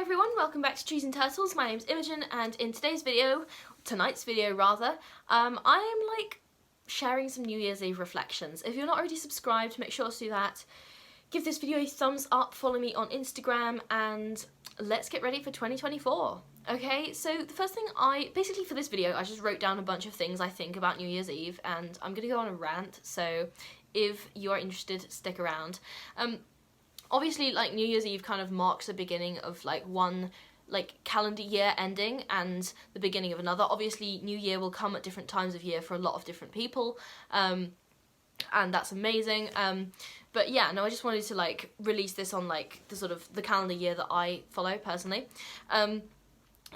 everyone, welcome back to Trees and Turtles. My name's Imogen, and in tonight's video rather, I am like sharing some New Year's Eve reflections. If you're not already subscribed, make sure to do that. Give this video a thumbs up, follow me on Instagram, and let's get ready for 2024. Okay, so the first thing basically for this video, I just wrote down a bunch of things I think about New Year's Eve, and I'm gonna go on a rant, so if you are interested, stick around. Obviously, like, New Year's Eve kind of marks the beginning of like one calendar year ending and the beginning of another. Obviously, New Year will come at different times of year for a lot of different people, and that's amazing. But yeah, no, I just wanted to like release this on like the sort of the calendar year that I follow personally.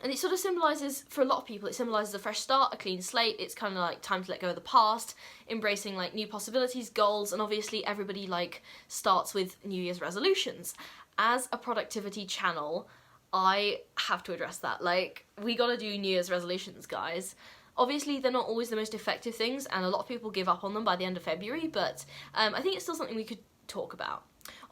And it sort of symbolises, for a lot of people, it symbolises a fresh start, a clean slate. It's kind of like time to let go of the past, embracing like new possibilities, goals, and obviously everybody like starts with New Year's resolutions. As a productivity channel, I have to address that. Like, we gotta do New Year's resolutions, guys. Obviously, they're not always the most effective things, and a lot of people give up on them by the end of February, but I think it's still something we could talk about.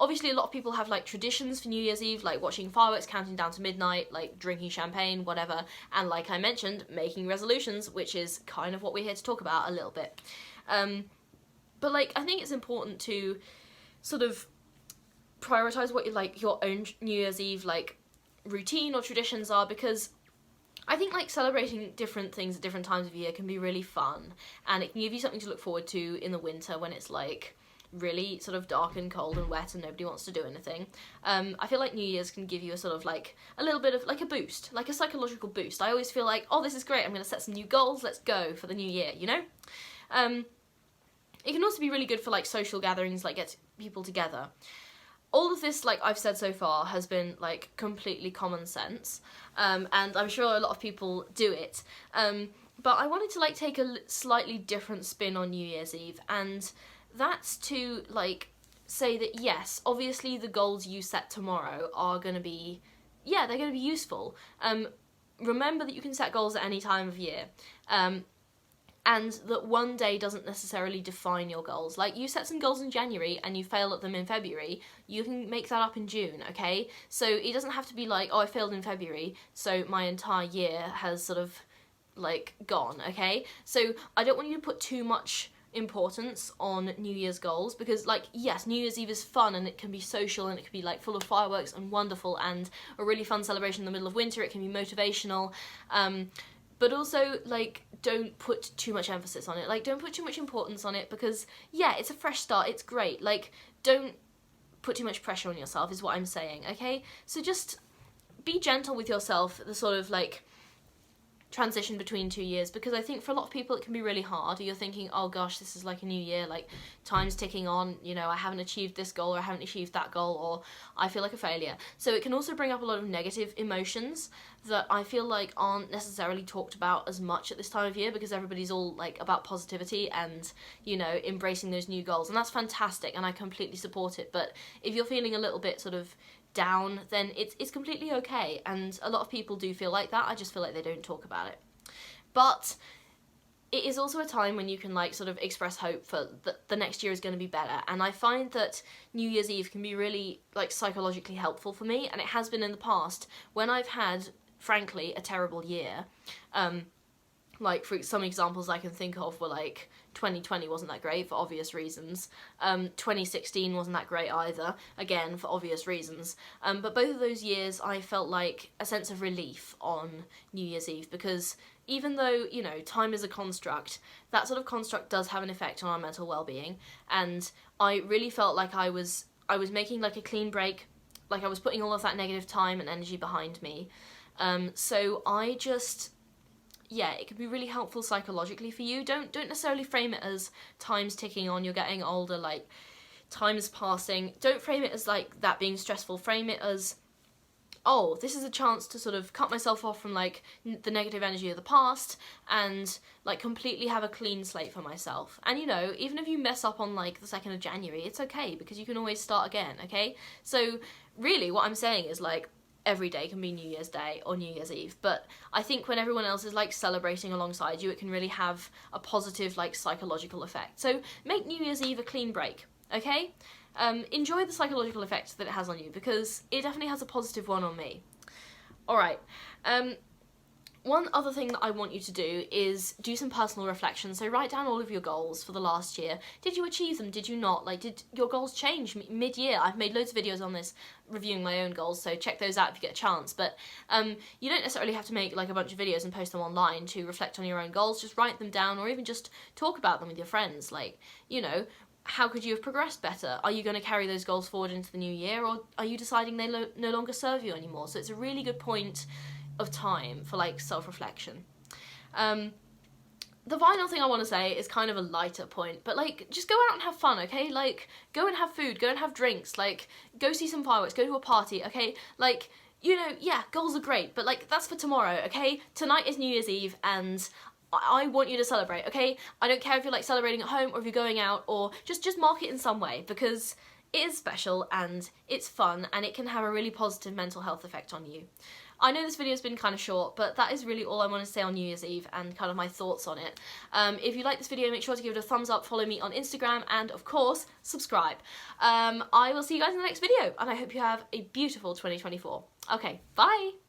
Obviously, a lot of people have like traditions for New Year's Eve, like watching fireworks, counting down to midnight, like drinking champagne, whatever, and like I mentioned, making resolutions, which is kind of what we're here to talk about a little bit. But like, I think it's important to sort of prioritize what your own New Year's Eve like routine or traditions are, because I think like celebrating different things at different times of year can be really fun, and it can give you something to look forward to in the winter when it's like really sort of dark and cold and wet and nobody wants to do anything. I feel like New Year's can give you a sort of like a little bit of like a boost, like a psychological boost. I always feel like, oh, this is great, I'm going to set some new goals, let's go for the new year, you know? It can also be really good for like social gatherings, like get people together. All of this, like I've said so far, has been like completely common sense, and I'm sure a lot of people do it. But I wanted to like take a slightly different spin on New Year's Eve, and that's to like say that yes, obviously the goals you set tomorrow are going to be, yeah, they're going to be useful. Remember that you can set goals at any time of year, and that one day doesn't necessarily define your goals. Like, you set some goals in January and you fail at them in February, you can make that up in June, okay? So it doesn't have to be like, oh, I failed in February, so my entire year has sort of like gone, okay? So I don't want you to put too much importance on New Year's goals, because like, yes, New Year's Eve is fun and it can be social and it can be like full of fireworks and wonderful and a really fun celebration in the middle of winter. It can be motivational, but also like don't put too much emphasis on it. Like, don't put too much importance on it, because yeah, it's a fresh start, it's great. Like, don't put too much pressure on yourself is what I'm saying, okay? So just be gentle with yourself, the sort of like transition between 2 years, because I think for a lot of people it can be really hard. You're thinking, oh gosh, this is like a new year, like time's ticking on, you know, I haven't achieved this goal or I haven't achieved that goal, or I feel like a failure. So it can also bring up a lot of negative emotions that I feel like aren't necessarily talked about as much at this time of year, because everybody's all like about positivity and, you know, embracing those new goals, and that's fantastic and I completely support it. But if you're feeling a little bit sort of down, then it's completely okay, and a lot of people do feel like that. I just feel like they don't talk about it. But it is also a time when you can like sort of express hope for the next year is going to be better, and I find that New Year's Eve can be really like psychologically helpful for me, and it has been in the past when I've had, frankly, a terrible year. Like, for some examples I can think of were like 2020 wasn't that great for obvious reasons. 2016 wasn't that great either, again for obvious reasons. But both of those years I felt like a sense of relief on New Year's Eve, because even though, you know, time is a construct, that sort of construct does have an effect on our mental well-being, and I really felt like I was making like a clean break, like I was putting all of that negative time and energy behind me. So I just, yeah, it can be really helpful psychologically for you. Don't necessarily frame it as time's ticking on, you're getting older, like time is passing. Don't frame it as like that being stressful. Frame it as, oh, this is a chance to sort of cut myself off from like the negative energy of the past and like completely have a clean slate for myself. And you know, even if you mess up on like the 2nd of January, it's okay, because you can always start again, okay? So really what I'm saying is like, every day can be New Year's Day or New Year's Eve, but I think when everyone else is like celebrating alongside you, it can really have a positive like psychological effect. So make New Year's Eve a clean break, okay? Enjoy the psychological effect that it has on you, because it definitely has a positive one on me. Alright, one other thing that I want you to do is do some personal reflection. So write down all of your goals for the last year. Did you achieve them? Did you not? Like, did your goals change mid-year? I've made loads of videos on this, reviewing my own goals, so check those out if you get a chance. But you don't necessarily have to make like a bunch of videos and post them online to reflect on your own goals. Just write them down, or even just talk about them with your friends. Like, you know, how could you have progressed better? Are you going to carry those goals forward into the new year, or are you deciding they no longer serve you anymore? So it's a really good point of time for like self-reflection. The final thing I want to say is kind of a lighter point, but like, just go out and have fun, okay? Like, go and have food, go and have drinks, like, go see some fireworks, go to a party, okay? Like, you know, yeah, goals are great, but like, that's for tomorrow, okay? Tonight is New Year's Eve, and I want you to celebrate, okay? I don't care if you're like celebrating at home or if you're going out, or just mark it in some way, because it is special and it's fun and it can have a really positive mental health effect on you. I know this video has been kind of short, but that is really all I want to say on New Year's Eve and kind of my thoughts on it. If you like this video, make sure to give it a thumbs up, follow me on Instagram, and of course, subscribe. I will see you guys in the next video, and I hope you have a beautiful 2024. Okay, bye!